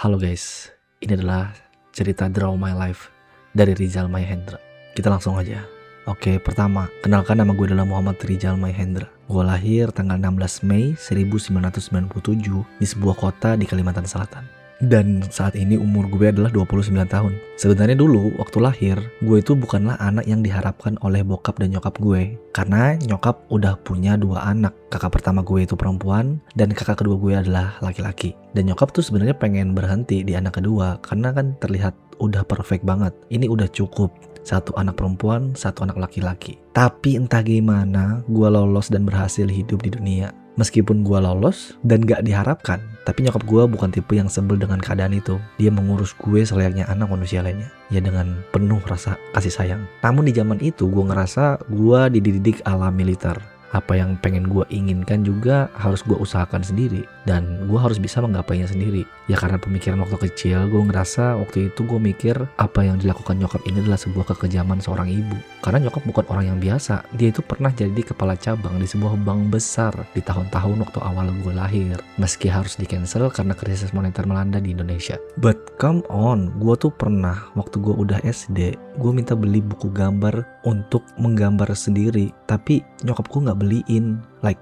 Halo guys, ini adalah cerita Draw My Life dari Rizal Mahendra. Kita langsung aja. Oke, pertama, kenalkan nama gue adalah Muhammad Rizal Mahendra. Gue lahir tanggal 16 Mei 1997 di sebuah kota di Kalimantan Selatan. Dan saat ini umur gue adalah 29 tahun. Sebenarnya dulu waktu lahir, gue itu bukanlah anak yang diharapkan oleh bokap dan nyokap gue. Karena nyokap udah punya 2 anak. Kakak pertama gue itu perempuan dan kakak kedua gue adalah laki-laki. Dan nyokap tuh sebenarnya pengen berhenti di anak kedua karena kan terlihat udah perfect banget. Ini udah cukup. 1 anak perempuan, 1 anak laki-laki. Tapi entah gimana, gue lolos dan berhasil hidup di dunia. Meskipun gue lolos dan gak diharapkan, tapi nyokap gue bukan tipe yang sebel dengan keadaan itu. Dia mengurus gue selayaknya anak manusia lainnya. Ya dengan penuh rasa kasih sayang. Namun di zaman itu gue ngerasa gue dididik ala militer. Apa yang pengen gue inginkan juga harus gue usahakan sendiri. Dan gue harus bisa menggapainya sendiri. Ya karena pemikiran waktu kecil, gue ngerasa waktu itu gue mikir apa yang dilakukan nyokap ini adalah sebuah kekejaman seorang ibu. Karena nyokap bukan orang yang biasa. Dia itu pernah jadi kepala cabang di sebuah bank besar di tahun-tahun waktu awal gue lahir. Meski harus di-cancel karena krisis moneter melanda di Indonesia. But come on, gue tuh pernah waktu gue udah SD, gue minta beli buku gambar untuk menggambar sendiri. Tapi nyokap gue gak beliin. Like,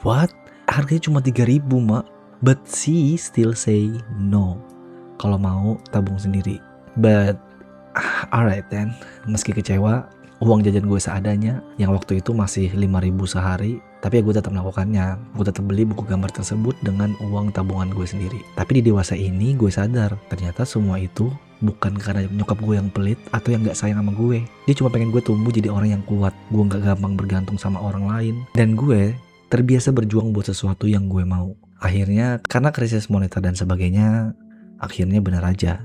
what? Harganya cuma 3.000 mak. But she still say no. Kalau mau tabung sendiri. But alright then. Meski kecewa, uang jajan gue seadanya yang waktu itu masih 5.000 sehari. Tapi ya gue tetap melakukannya. Gue tetap beli buku gambar tersebut dengan uang tabungan gue sendiri. Tapi di dewasa ini gue sadar ternyata semua itu bukan karena nyokap gue yang pelit atau yang gak sayang sama gue. Dia cuma pengen gue tumbuh jadi orang yang kuat. Gue gak gampang bergantung sama orang lain. Dan gue terbiasa berjuang buat sesuatu yang gue mau. Akhirnya karena krisis moneter dan sebagainya, akhirnya benar aja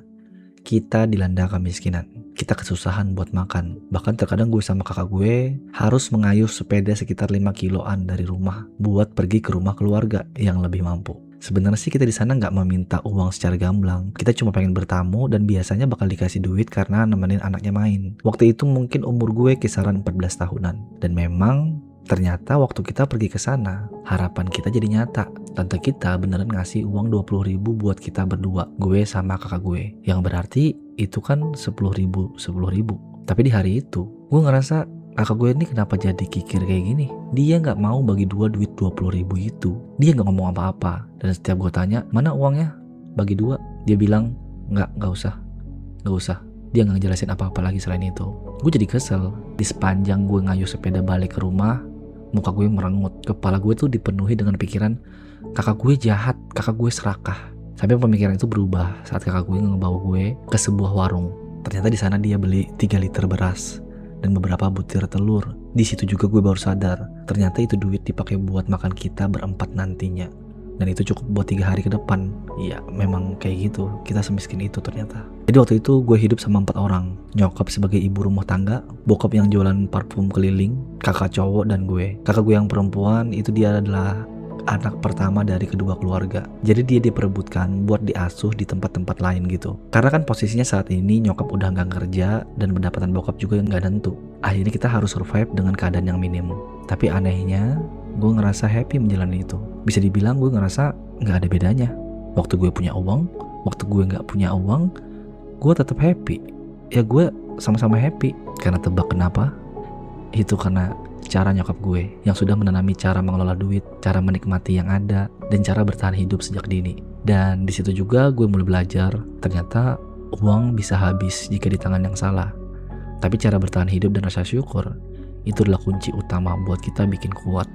kita dilanda kemiskinan. Kita kesusahan buat makan. Bahkan terkadang gue sama kakak gue harus mengayuh sepeda sekitar 5 kiloan dari rumah buat pergi ke rumah keluarga yang lebih mampu. Sebenarnya sih kita di sana nggak meminta uang secara gamblang. Kita cuma pengen bertamu dan biasanya bakal dikasih duit karena nemenin anaknya main. Waktu itu mungkin umur gue kisaran 14 tahunan. Dan memang ternyata waktu kita pergi ke sana, harapan kita jadi nyata. Tante kita beneran ngasih uang 20.000 buat kita berdua, gue sama kakak gue. Yang berarti itu kan 10.000. Tapi di hari itu, gue ngerasa kakak gue ini kenapa jadi kikir kayak gini. Dia gak mau bagi 2 duit 20.000 itu. Dia gak ngomong apa-apa. Dan setiap gue tanya, mana uangnya? Bagi 2. Dia bilang, gak usah. Dia gak ngejelasin apa-apa lagi selain itu. Gue jadi kesel. Di sepanjang gue ngayuh sepeda balik ke rumah, muka gue merengut. Kepala gue tuh dipenuhi dengan pikiran, kakak gue jahat, kakak gue serakah. Sampai pemikiran itu berubah saat kakak gue ngebawa gue ke sebuah warung. Ternyata di sana dia beli 3 liter beras dan beberapa butir telur. Di situ juga gue baru sadar, ternyata itu duit dipakai buat makan kita berempat nantinya. Dan itu cukup buat 3 hari ke depan. Iya, memang kayak gitu. Kita semiskin itu ternyata. Jadi waktu itu gue hidup sama 4 orang. Nyokap sebagai ibu rumah tangga, bokap yang jualan parfum keliling, kakak cowok dan gue. Kakak gue yang perempuan itu dia adalah anak pertama dari kedua keluarga. Jadi dia diperebutkan buat diasuh di tempat-tempat lain gitu. Karena kan posisinya saat ini nyokap udah gak kerja dan pendapatan bokap juga gak nentu. Akhirnya kita harus survive dengan keadaan yang minim. Tapi anehnya, gue ngerasa happy menjalani itu. Bisa dibilang gue ngerasa gak ada bedanya. Waktu gue punya uang, waktu gue gak punya uang, gue tetap happy. Ya gue sama-sama happy. Karena tebak kenapa? Itu karena cara nyokap gue yang sudah menanami cara mengelola duit, cara menikmati yang ada, dan cara bertahan hidup sejak dini. Dan di situ juga gue mulai belajar, ternyata uang bisa habis jika di tangan yang salah. Tapi cara bertahan hidup dan rasa syukur, itu adalah kunci utama buat kita bikin kuat.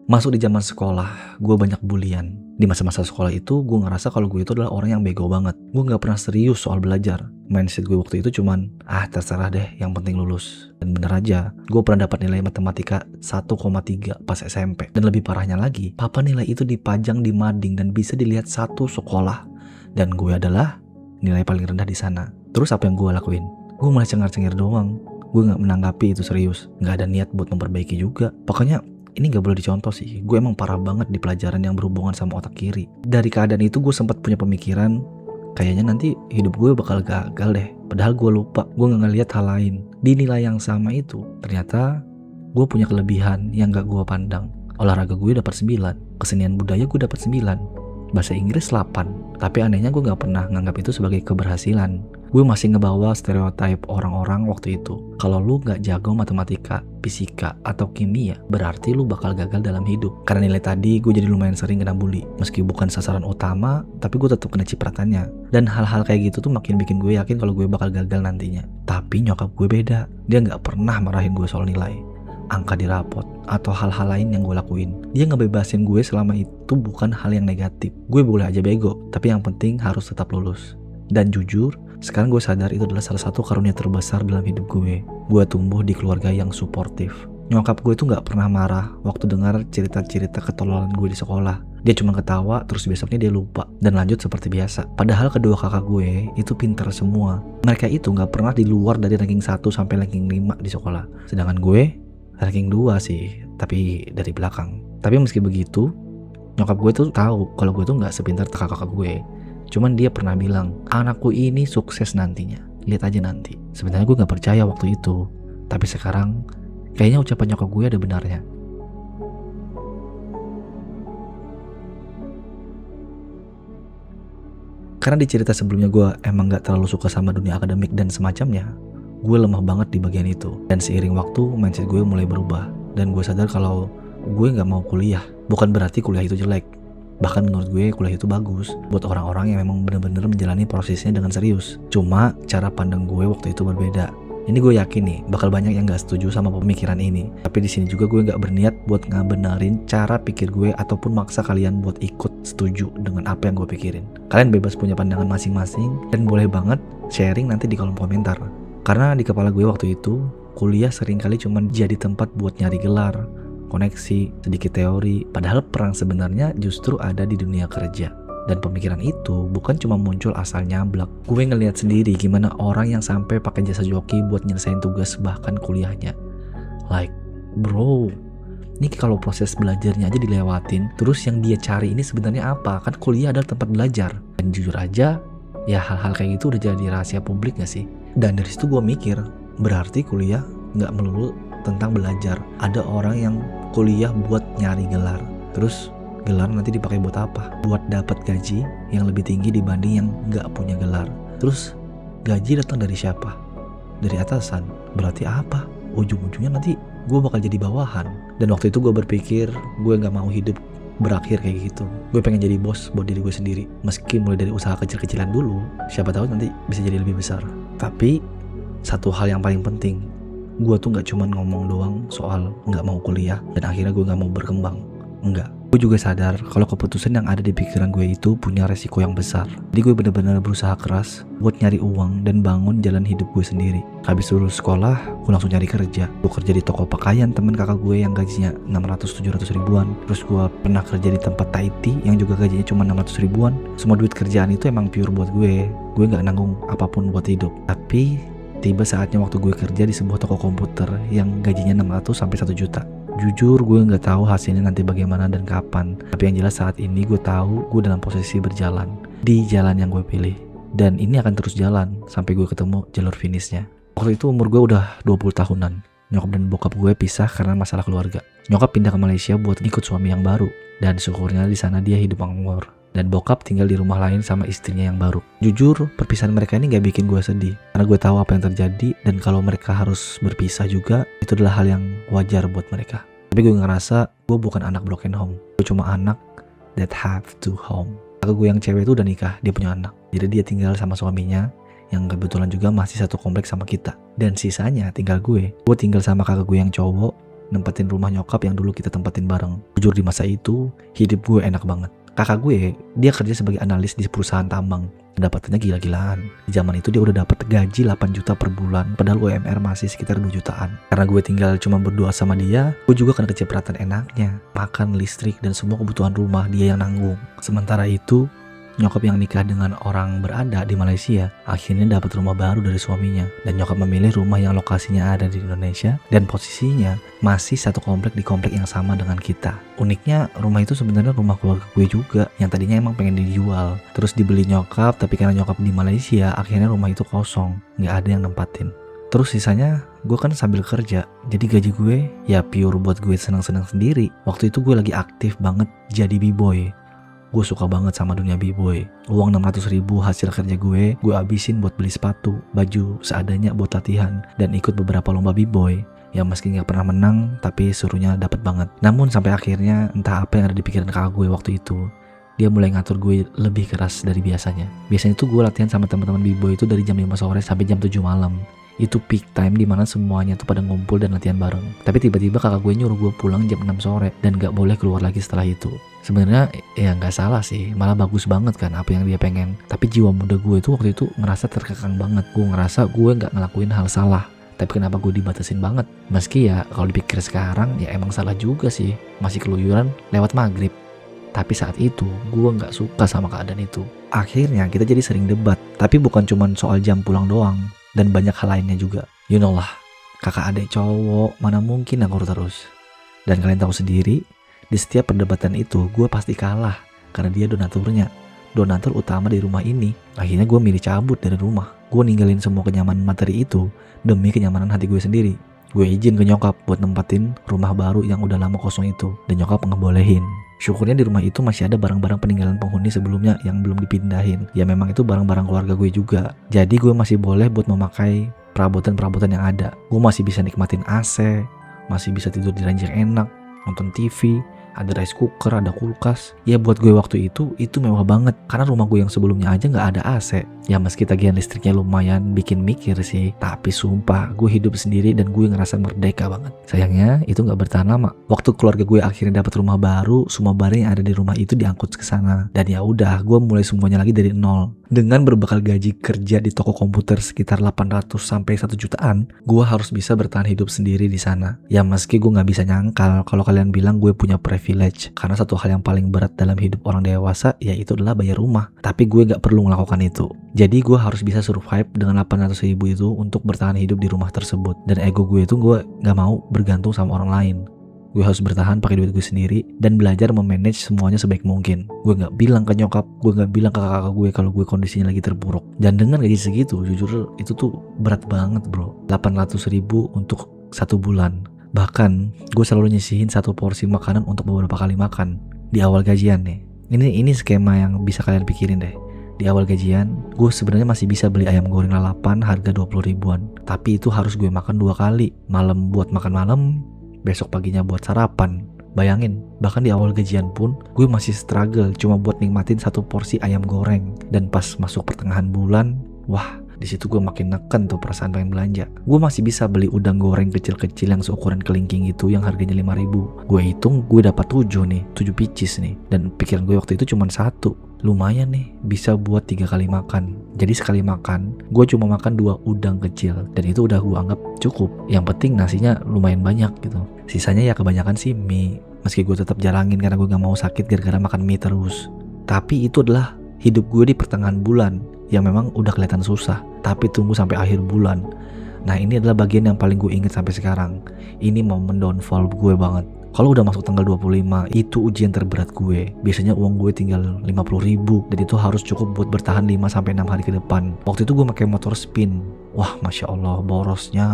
Masuk di zaman sekolah, gue banyak bulian. Di masa-masa sekolah itu, gue ngerasa kalau gue itu adalah orang yang bego banget. Gue gak pernah serius soal belajar. Mindset gue waktu itu cuman, terserah deh, yang penting lulus. Dan bener aja, gue pernah dapat nilai matematika 1,3 pas SMP. Dan lebih parahnya lagi, papan nilai itu dipajang di mading dan bisa dilihat satu sekolah. Dan gue adalah nilai paling rendah di sana. Terus apa yang gue lakuin? Gue malah cengar-cengir doang. Gue gak menanggapi itu serius. Gak ada niat buat memperbaiki juga. Pokoknya ini gak boleh dicontoh sih. Gue emang parah banget di pelajaran yang berhubungan sama otak kiri. Dari keadaan itu gue sempat punya pemikiran, kayaknya nanti hidup gue bakal gagal deh. Padahal gue lupa, gue gak ngeliat hal lain. Di nilai yang sama itu, ternyata gue punya kelebihan yang gak gue pandang. olahraga gue dapat 9, kesenian budaya gue dapat 9, bahasa Inggris 8. Tapi anehnya gue gak pernah nganggap itu sebagai keberhasilan. Gue masih ngebawa stereotype orang-orang waktu itu. Kalau lu gak jago matematika, fisika, atau kimia, berarti lu bakal gagal dalam hidup. Karena nilai tadi gue jadi lumayan sering kena bully. Meski bukan sasaran utama, tapi gue tetap kena cipratannya. Dan hal-hal kayak gitu tuh makin bikin gue yakin kalau gue bakal gagal nantinya. Tapi nyokap gue beda. Dia gak pernah marahin gue soal nilai, angka di rapot, atau hal-hal lain yang gue lakuin. Dia ngebebasin gue selama itu bukan hal yang negatif. Gue boleh aja bego, tapi yang penting harus tetap lulus. Dan jujur, sekarang gue sadar itu adalah salah satu karunia terbesar dalam hidup gue. Gue tumbuh di keluarga yang suportif. Nyokap gue tuh gak pernah marah waktu dengar cerita-cerita ketololan gue di sekolah. Dia cuma ketawa, terus besoknya dia lupa dan lanjut seperti biasa. Padahal kedua kakak gue itu pintar semua. Mereka itu gak pernah di luar dari ranking 1 sampai ranking 5 di sekolah. Sedangkan gue ranking 2 sih, tapi dari belakang. Tapi meski begitu, nyokap gue tuh tahu kalau gue tuh gak sepintar kakak-kakak gue. Cuman dia pernah bilang, anakku ini sukses nantinya, lihat aja nanti. Sebenarnya gue gak percaya waktu itu, tapi sekarang kayaknya ucapan nyokap gue ada benarnya. Karena di cerita sebelumnya gue emang gak terlalu suka sama dunia akademik dan semacamnya, gue lemah banget di bagian itu. Dan seiring waktu, mindset gue mulai berubah. Dan gue sadar kalau gue gak mau kuliah. Bukan berarti kuliah itu jelek. Bahkan menurut gue kuliah itu bagus buat orang-orang yang memang benar-benar menjalani prosesnya dengan serius. Cuma cara pandang gue waktu itu berbeda. Ini gue yakin nih bakal banyak yang gak setuju sama pemikiran ini. Tapi di sini juga gue gak berniat buat ngabenarin cara pikir gue ataupun maksa kalian buat ikut setuju dengan apa yang gue pikirin. Kalian bebas punya pandangan masing-masing dan boleh banget sharing nanti di kolom komentar. Karena di kepala gue waktu itu kuliah seringkali cuma jadi tempat buat nyari gelar, koneksi, sedikit teori, padahal perang sebenarnya justru ada di dunia kerja. Dan pemikiran itu bukan cuma muncul asal nyablak. Gue ngeliat sendiri gimana orang yang sampai pakai jasa joki buat nyelesain tugas bahkan kuliahnya. Like, bro, ini kalau proses belajarnya aja dilewatin, terus yang dia cari ini sebenarnya apa? Kan kuliah adalah tempat belajar. Dan jujur aja, ya hal-hal kayak gitu udah jadi rahasia publik gak sih? Dan dari situ gue mikir, berarti kuliah gak melulu tentang belajar. Ada orang yang kuliah buat nyari gelar. Terus gelar nanti dipakai buat apa? Buat dapat gaji yang lebih tinggi dibanding yang gak punya gelar. Terus gaji datang dari siapa? Dari atasan. Berarti apa? Ujung-ujungnya nanti gue bakal jadi bawahan. Dan waktu itu gue berpikir gue gak mau hidup berakhir kayak gitu. Gue pengen jadi bos buat diri gue sendiri. Meski mulai dari usaha kecil-kecilan dulu, siapa tahu nanti bisa jadi lebih besar. Tapi satu hal yang paling penting, gue tuh gak cuman ngomong doang soal gak mau kuliah dan akhirnya gue gak mau berkembang. Enggak. Gue juga sadar kalau keputusan yang ada di pikiran gue itu punya resiko yang besar. Jadi gue benar-benar berusaha keras buat nyari uang dan bangun jalan hidup gue sendiri. Habis lulus sekolah, gue langsung nyari kerja. Gue kerja di toko pakaian temen kakak gue yang gajinya 600-700 ribuan. Terus gue pernah kerja di tempat Thai tea yang juga gajinya cuma 600 ribuan. Semua duit kerjaan itu emang pure buat gue. Gue gak nanggung apapun buat hidup. Tapi tiba saatnya waktu gue kerja di sebuah toko komputer yang gajinya 600 sampai 1 juta. Jujur gue gak tahu hasilnya nanti bagaimana dan kapan. Tapi yang jelas saat ini gue tahu gue dalam posisi berjalan di jalan yang gue pilih. Dan ini akan terus jalan sampai gue ketemu jalur finishnya. Waktu itu umur gue udah 20 tahunan. Nyokap dan bokap gue pisah karena masalah keluarga. Nyokap pindah ke Malaysia buat ikut suami yang baru. Dan syukurnya di sana dia hidup makmur. Dan bokap tinggal di rumah lain sama istrinya yang baru. Jujur, perpisahan mereka ini gak bikin gue sedih. Karena gue tahu apa yang terjadi. Dan kalau mereka harus berpisah juga, itu adalah hal yang wajar buat mereka. Tapi gue ngerasa gue bukan anak broken home. Gue cuma anak that have to home. Kakak gue yang cewek itu udah nikah, dia punya anak. Jadi dia tinggal sama suaminya, yang kebetulan juga masih satu kompleks sama kita. Dan sisanya tinggal gue. Gue tinggal sama kakak gue yang cowok, nempatin rumah nyokap yang dulu kita tempatin bareng. Jujur di masa itu, hidup gue enak banget. Kakak gue, dia kerja sebagai analis di perusahaan tambang. Pendapatannya gila-gilaan. Di zaman itu dia udah dapat gaji 8 juta per bulan, padahal UMR masih sekitar 2 jutaan. Karena gue tinggal cuma berdua sama dia, gue juga kena kecipratan enaknya. Makan, listrik, dan semua kebutuhan rumah dia yang nanggung. Sementara itu, nyokap yang nikah dengan orang berada di Malaysia akhirnya dapat rumah baru dari suaminya, dan nyokap memilih rumah yang lokasinya ada di Indonesia dan posisinya masih satu komplek di komplek yang sama dengan kita. Uniknya rumah itu sebenarnya rumah keluarga gue juga yang tadinya emang pengen dijual, terus dibeli nyokap, tapi karena nyokap di Malaysia akhirnya rumah itu kosong, nggak ada yang nempatin. Terus sisanya gue kan sambil kerja, jadi gaji gue ya pure buat gue senang-senang sendiri. Waktu itu gue lagi aktif banget jadi b-boy. Gue suka banget sama dunia b-boy. Uang 600.000 hasil kerja gue habisin buat beli sepatu, baju seadanya buat latihan, dan ikut beberapa lomba b-boy. Ya meski gak pernah menang, tapi suruhnya dapet banget. Namun sampai akhirnya entah apa yang ada di pikiran kakak gue waktu itu, dia mulai ngatur gue lebih keras dari biasanya. Biasanya tuh gue latihan sama teman-teman b-boy itu dari jam 5 sore sampai jam 7 malam. Itu peak time dimana semuanya tuh pada ngumpul dan latihan bareng. Tapi tiba-tiba kakak gue nyuruh gue pulang jam 6 sore dan gak boleh keluar lagi setelah itu. Sebenarnya ya gak salah sih, malah bagus banget kan apa yang dia pengen. Tapi jiwa muda gue itu waktu itu ngerasa terkekang banget. Gue ngerasa gue gak ngelakuin hal salah, tapi kenapa gue dibatasin banget? Meski ya kalau dipikir sekarang ya emang salah juga sih, masih keluyuran lewat maghrib. Tapi saat itu gue gak suka sama keadaan itu. Akhirnya kita jadi sering debat, tapi bukan cuma soal jam pulang doang, dan banyak hal lainnya juga. You know lah, kakak adik cowok mana mungkin akur terus. Dan kalian tahu sendiri, di setiap perdebatan itu gue pasti kalah, karena dia donaturnya, donatur utama di rumah ini. Akhirnya gue milih cabut dari rumah. Gue ninggalin semua kenyamanan materi itu demi kenyamanan hati gue sendiri. Gue izin ke nyokap buat nempatin rumah baru yang udah lama kosong itu, dan nyokap ngebolehin. Syukurnya di rumah itu masih ada barang-barang peninggalan penghuni sebelumnya yang belum dipindahin. Ya memang itu barang-barang keluarga gue juga. Jadi gue masih boleh buat memakai perabotan-perabotan yang ada. Gue masih bisa nikmatin AC, masih bisa tidur di ranjang enak, nonton TV, ada rice cooker, ada kulkas. Ya buat gue waktu itu mewah banget. Karena rumah gue yang sebelumnya aja gak ada AC. Ya meski tagihan listriknya lumayan bikin mikir sih, tapi sumpah gue hidup sendiri dan gue ngerasa merdeka banget. Sayangnya itu gak bertahan lama. Waktu keluarga gue akhirnya dapat rumah baru, semua barang yang ada di rumah itu diangkut ke sana. Dan ya udah, gue mulai semuanya lagi dari nol. Dengan berbekal gaji kerja di toko komputer sekitar 800 sampai 1 jutaan, gue harus bisa bertahan hidup sendiri di sana. Ya meski gue gak bisa nyangkal kalau kalian bilang gue punya privilege, karena satu hal yang paling berat dalam hidup orang dewasa yaitu adalah bayar rumah. Tapi gue gak perlu melakukan itu. Jadi gue harus bisa survive dengan 800.000 itu untuk bertahan hidup di rumah tersebut. Dan ego gue itu gue gak mau bergantung sama orang lain. Gue harus bertahan pakai duit gue sendiri dan belajar memanage semuanya sebaik mungkin. Gue gak bilang ke nyokap, gue gak bilang ke kakak gue kalau gue kondisinya lagi terpuruk. Dan dengan gaji segitu, jujur itu tuh berat banget bro. 800.000 untuk 1 bulan. Bahkan gue selalu nyisihin 1 porsi makanan untuk beberapa kali makan di awal gajian nih. Ini skema yang bisa kalian pikirin deh. Di awal gajian, gue sebenarnya masih bisa beli ayam goreng lalapan harga 20 ribuan. Tapi itu harus gue makan 2 kali. Malam buat makan malam, besok paginya buat sarapan. Bayangin, bahkan di awal gajian pun gue masih struggle cuma buat nikmatin 1 porsi ayam goreng. Dan pas masuk pertengahan bulan, wah, di situ gue makin neken tuh perasaan pengen belanja. Gue masih bisa beli udang goreng kecil-kecil yang seukuran kelingking itu yang harganya 5.000. Gue hitung gue dapat 7 pieces nih. Dan pikiran gue waktu itu cuma 1. Lumayan nih, bisa buat 3 kali makan. Jadi sekali makan, gue cuma makan 2 udang kecil. Dan itu udah gue anggap cukup. Yang penting nasinya lumayan banyak gitu. Sisanya ya kebanyakan sih mie. Meski gue tetap jalangin karena gue gak mau sakit gara-gara makan mie terus. Tapi itu adalah hidup gue di pertengahan bulan yang memang udah kelihatan susah. Tapi tunggu sampai akhir bulan. Nah ini adalah bagian yang paling gue inget sampai sekarang. Ini momen downfall gue banget. Kalau udah masuk tanggal 25, itu ujian terberat gue. Biasanya uang gue tinggal 50.000 dan itu harus cukup buat bertahan 5-6 hari ke depan. Waktu itu gue pakai motor spin. Wah, Masya Allah, borosnya.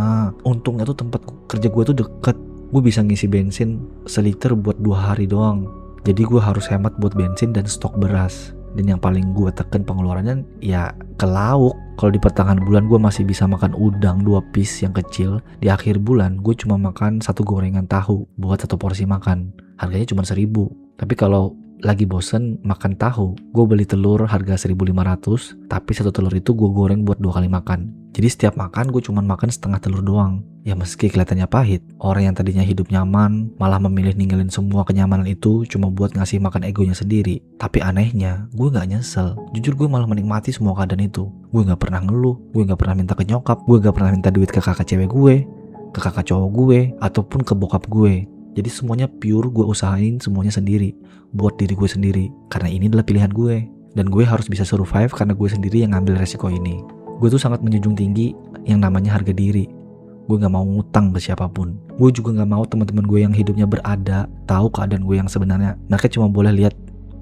Untungnya tuh tempat kerja gue tuh deket. Gue bisa ngisi bensin seliter buat 2 hari doang. Jadi gue harus hemat buat bensin dan stok beras. Dan yang paling gue tekan pengeluarannya ya ke lauk. Kalau di pertengahan bulan gue masih bisa makan udang 2 piece yang kecil. Di akhir bulan gue cuma makan 1 gorengan tahu buat 1 porsi makan. Harganya cuma 1.000. Tapi kalau lagi bosen makan tahu, gue beli telur harga 1.500. Tapi 1 telur itu gue goreng buat 2 kali makan. Jadi setiap makan gue cuma makan setengah telur doang. Ya meski kelihatannya pahit, orang yang tadinya hidup nyaman malah memilih ninggalin semua kenyamanan itu cuma buat ngasih makan egonya sendiri. Tapi anehnya, gue gak nyesel. Jujur gue malah menikmati semua keadaan itu. Gue gak pernah ngeluh, gue gak pernah minta ke nyokap, gue gak pernah minta duit ke kakak cewek gue, ke kakak cowok gue, ataupun ke bokap gue. Jadi semuanya pure gue usahain semuanya sendiri, buat diri gue sendiri. Karena ini adalah pilihan gue. Dan gue harus bisa survive karena gue sendiri yang ngambil resiko ini. Gue tuh sangat menjunjung tinggi yang namanya harga diri. Gue gak mau ngutang ke siapapun. Gue juga gak mau teman-teman gue yang hidupnya berada tahu keadaan gue yang sebenarnya. Mereka cuma boleh lihat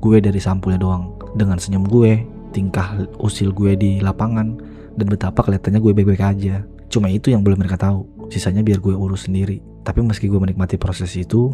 gue dari sampulnya doang. Dengan senyum gue, tingkah usil gue di lapangan, dan betapa kelihatannya gue baik-baik aja. Cuma itu yang boleh mereka tahu. Sisanya biar gue urus sendiri. Tapi meski gue menikmati proses itu,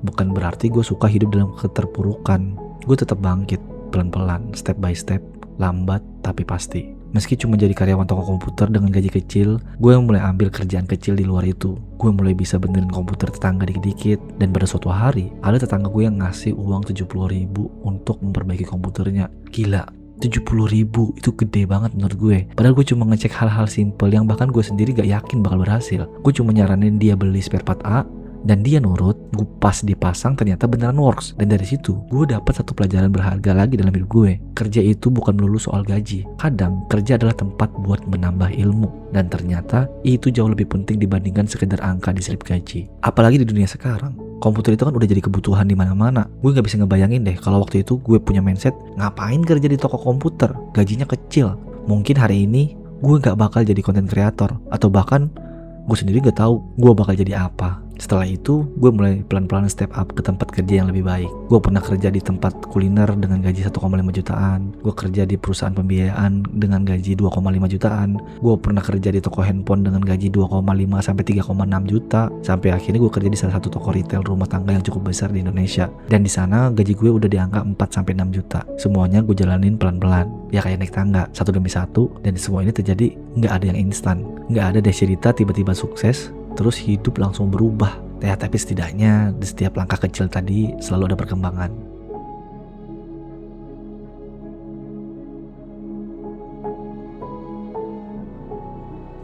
bukan berarti gue suka hidup dalam keterpurukan. Gue tetap bangkit, pelan-pelan, step by step, lambat tapi pasti. Meski cuma jadi karyawan toko komputer dengan gaji kecil, gue mulai ambil kerjaan kecil di luar itu. Gue mulai bisa benerin komputer tetangga dikit-dikit. Dan pada suatu hari, ada tetangga gue yang ngasih uang 70.000 untuk memperbaiki komputernya. Gila, 70.000 itu gede banget menurut gue. Padahal gue cuma ngecek hal-hal simple yang bahkan gue sendiri gak yakin bakal berhasil. Gue cuma nyaranin dia beli spare part A, dan dia nurut. Gue pas dipasang ternyata beneran works. Dan dari situ gue dapat satu pelajaran berharga lagi dalam hidup gue. Kerja itu bukan melulu soal gaji. Kadang kerja adalah tempat buat menambah ilmu. Dan ternyata itu jauh lebih penting dibandingkan sekedar angka di slip gaji. Apalagi di dunia sekarang, komputer itu kan udah jadi kebutuhan di mana-mana. Gue gak bisa ngebayangin deh kalau waktu itu gue punya mindset ngapain kerja di toko komputer, gajinya kecil. Mungkin hari ini gue gak bakal jadi content creator, atau bahkan gue sendiri gak tahu gue bakal jadi apa. Setelah itu, gue mulai pelan-pelan step up ke tempat kerja yang lebih baik. Gue pernah kerja di tempat kuliner dengan gaji 1,5 jutaan. Gue kerja di perusahaan pembiayaan dengan gaji 2,5 jutaan. Gue pernah kerja di toko handphone dengan gaji 2,5 sampai 3,6 juta. Sampai akhirnya gue kerja di salah satu toko retail rumah tangga yang cukup besar di Indonesia. Dan di sana gaji gue udah di angka 4 sampai 6 juta. Semuanya gue jalanin pelan-pelan. Ya kayak naik tangga, satu demi satu. Dan semua ini terjadi nggak ada yang instan. Nggak ada deh cerita tiba-tiba sukses terus hidup langsung berubah. Ya, tapi setidaknya di setiap langkah kecil tadi selalu ada perkembangan.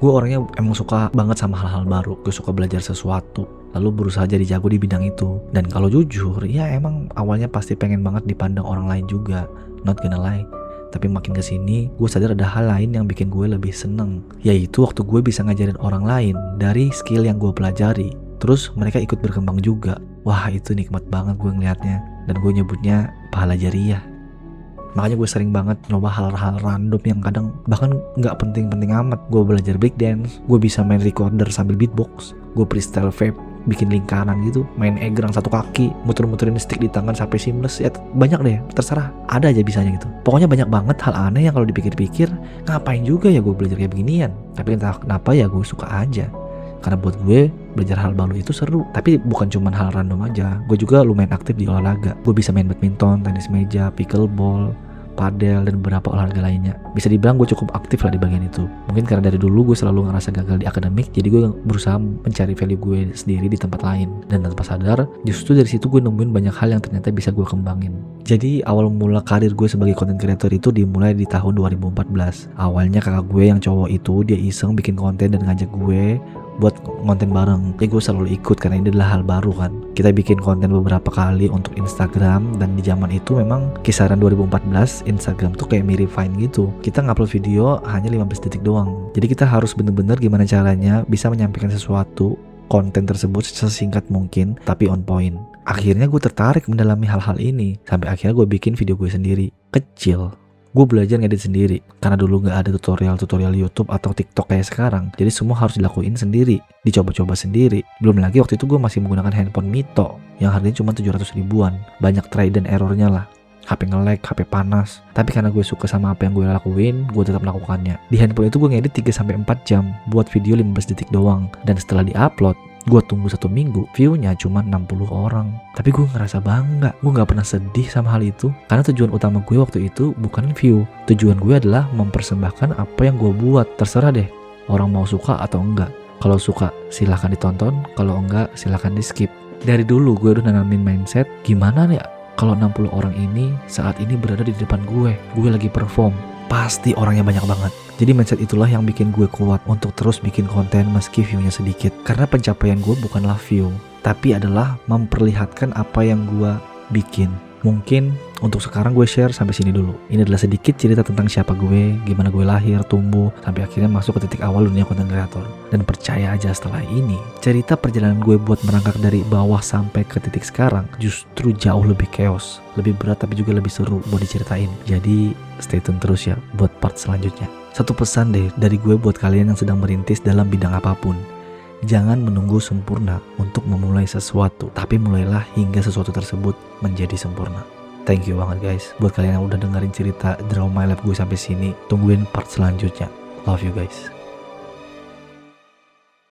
Gue orangnya emang suka banget sama hal-hal baru. Gue suka belajar sesuatu, lalu berusaha jadi jago di bidang itu. Dan kalau jujur, ya emang awalnya pasti pengen banget dipandang orang lain juga. Not gonna lie. Tapi makin kesini, gue sadar ada hal lain yang bikin gue lebih seneng. Yaitu waktu gue bisa ngajarin orang lain dari skill yang gue pelajari. Terus mereka ikut berkembang juga. Wah, itu nikmat banget gue ngeliatnya. Dan gue nyebutnya pahala jariah. Makanya gue sering banget nyoba hal-hal random yang kadang bahkan gak penting-penting amat. Gue belajar breakdance, gue bisa main recorder sambil beatbox, gue freestyle vape, bikin lingkaran gitu, main egrang satu kaki, muter-muterin stick di tangan sampai seamless. Ya banyak deh, terserah, ada aja bisanya gitu. Pokoknya banyak banget hal aneh yang kalau dipikir-pikir, ngapain juga ya gue belajar kayak beginian. Tapi entah kenapa ya gue suka aja. Karena buat gue belajar hal baru itu seru. Tapi bukan cuma hal random aja, gue juga lumayan aktif di olahraga. Gue bisa main badminton, tenis meja, pickleball, padel, dan beberapa olahraga lainnya. Bisa dibilang gue cukup aktif lah di bagian itu. Mungkin karena dari dulu gue selalu ngerasa gagal di akademik, jadi gue berusaha mencari value gue sendiri di tempat lain. Dan tanpa sadar, justru dari situ gue nemuin banyak hal yang ternyata bisa gue kembangin. Jadi awal mula karir gue sebagai content creator itu dimulai di tahun 2014. Awalnya kakak gue yang cowok itu, dia iseng bikin konten dan ngajak gue buat konten bareng. Jadi gue selalu ikut karena ini adalah hal baru kan. Kita bikin konten beberapa kali untuk Instagram, dan di zaman itu memang kisaran 2014 Instagram tuh kayak mirip Vine gitu. Kita ngupload video hanya 15 detik doang. Jadi kita harus bener-bener gimana caranya bisa menyampaikan sesuatu konten tersebut sesingkat mungkin tapi on point. Akhirnya gue tertarik mendalami hal-hal ini sampai akhirnya gue bikin video gue sendiri. Kecil. Gue belajar ngedit sendiri, karena dulu gak ada tutorial YouTube atau TikTok kayak sekarang. Jadi semua harus dilakuin sendiri, dicoba-coba sendiri. Belum lagi waktu itu gue masih menggunakan handphone Mito yang harganya cuma 700 ribuan. Banyak try dan errornya lah. HP nge-lag, HP panas. Tapi karena gue suka sama apa yang gue lakuin, gue tetap melakukannya. Di handphone itu gue ngedit 3-4 jam buat video 15 detik doang. Dan setelah di-upload, gue tunggu 1 minggu, view-nya cuma 60 orang. Tapi gue ngerasa bangga. Gue gak pernah sedih sama hal itu. Karena tujuan utama gue waktu itu bukan view. Tujuan gue adalah mempersembahkan apa yang gue buat. Terserah deh, orang mau suka atau enggak. Kalau suka, silahkan ditonton. Kalau enggak, silahkan di-skip. Dari dulu gue udah nanamin mindset, gimana ya kalau 60 orang ini saat ini berada di depan gue lagi perform. Pasti orangnya banyak banget. Jadi mindset itulah yang bikin gue kuat untuk terus bikin konten meski view-nya sedikit. Karena pencapaian gue bukanlah view, tapi adalah memperlihatkan apa yang gue bikin. Mungkin untuk sekarang gue share sampai sini dulu. Ini adalah sedikit cerita tentang siapa gue, gimana gue lahir, tumbuh, sampai akhirnya masuk ke titik awal dunia konten kreator. Dan percaya aja setelah ini, cerita perjalanan gue buat merangkak dari bawah sampai ke titik sekarang justru jauh lebih chaos, lebih berat tapi juga lebih seru buat diceritain. Jadi stay tune terus ya buat part selanjutnya. Satu pesan deh dari gue buat kalian yang sedang merintis dalam bidang apapun. Jangan menunggu sempurna untuk memulai sesuatu, tapi mulailah hingga sesuatu tersebut menjadi sempurna. Thank you banget guys buat kalian yang udah dengerin cerita Draw My Life gue sampai sini. Tungguin part selanjutnya. Love you guys.